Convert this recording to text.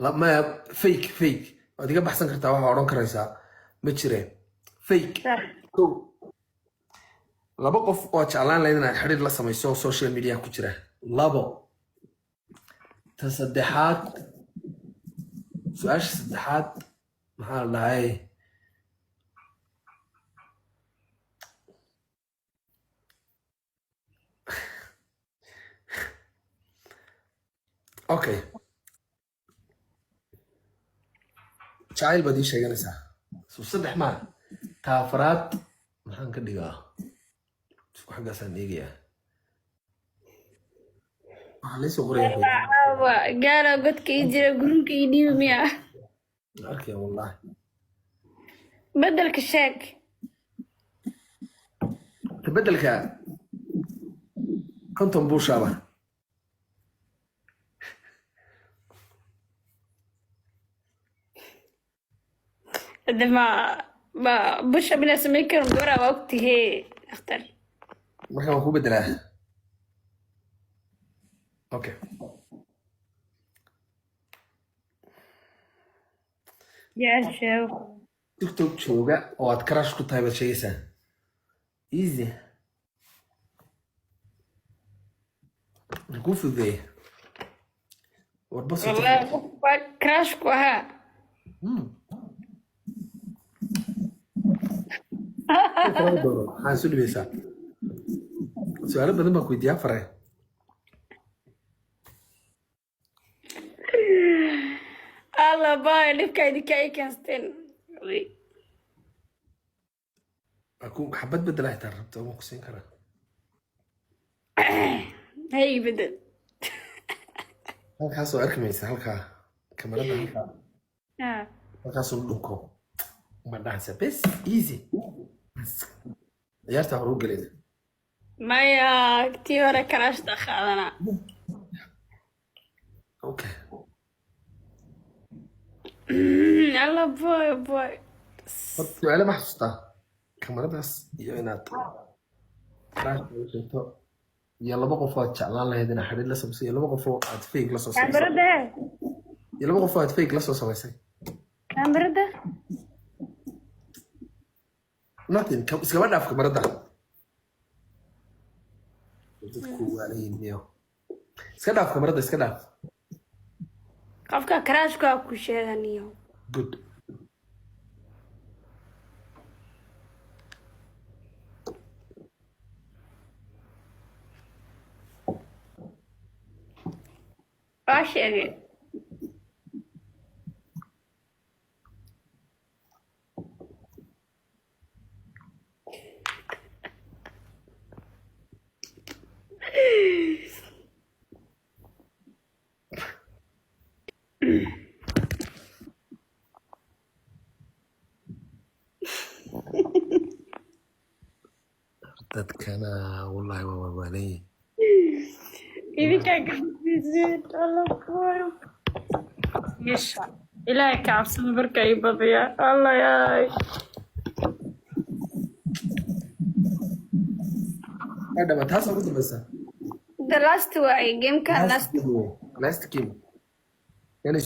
لما fake adiga baxsan kartaa waxa oran karaysaa ma jireen fake laba qof oo jeclaan lahayd inaad xiriir la samayso social media ku jira labo ta saddexaad su'aasha saddexaad maxaa la dhahay okay jacayl baad ii sheeganaysaa soo saddex maa ta afraad maxaan ka dhigaa xaggaasaan eegayaa waxaa laysoo qoraya gaala godka ii jira gurunka ii dhiibi miya arkaya wallahi bedelka sheeg bedelka konton buushaaba hade ma busha mina samayn karin gabadha waa ogtihee akhtar marka waan ku bedelaa okay yaa sheeg tiktok jooga oo aad crash ku tahay baad sheegaysaa easy ku fududeeye warbaso wallahi waa crash ku ahaa maxaa isu dhibaysaa su-aalo badan baan ku weydiiyaa faray alla baay dhibka idinka ay keensteen aku xabad bedela xitaa rabta waan ku siin karaa hay bedel halkaasoo arki maysa halkaa kamarada halkaa halkaasoo dhunko ma dhahaysa bes easy ciyaarta hore u gelaysa maya tii hore karaashta qaadana okay alla boy su-aale ma xasuustaa kamaradaas iyo inaad sheegto iyo laba qof oo aad jeclaan lahayd inaad xiriir la samaysay iyo laba qof oo aad fake la soo samaysay kaamirada iyo laba qof oo aad fake la soo samaysay kaamirada nothing iskaba dhaaf kamarada dadku waalayihiyo iska dhaaf kamarada iska dhaaf qofka karaashka ku sheeganayo good waa sheegay dadkana wallahi waa waalwaalayin idinkaa gabdhiiseen alla boy yeesha ilaahay ka cabsada marka ay badiya alla yaay adama taas ugu dambaysa the last way gameka last last game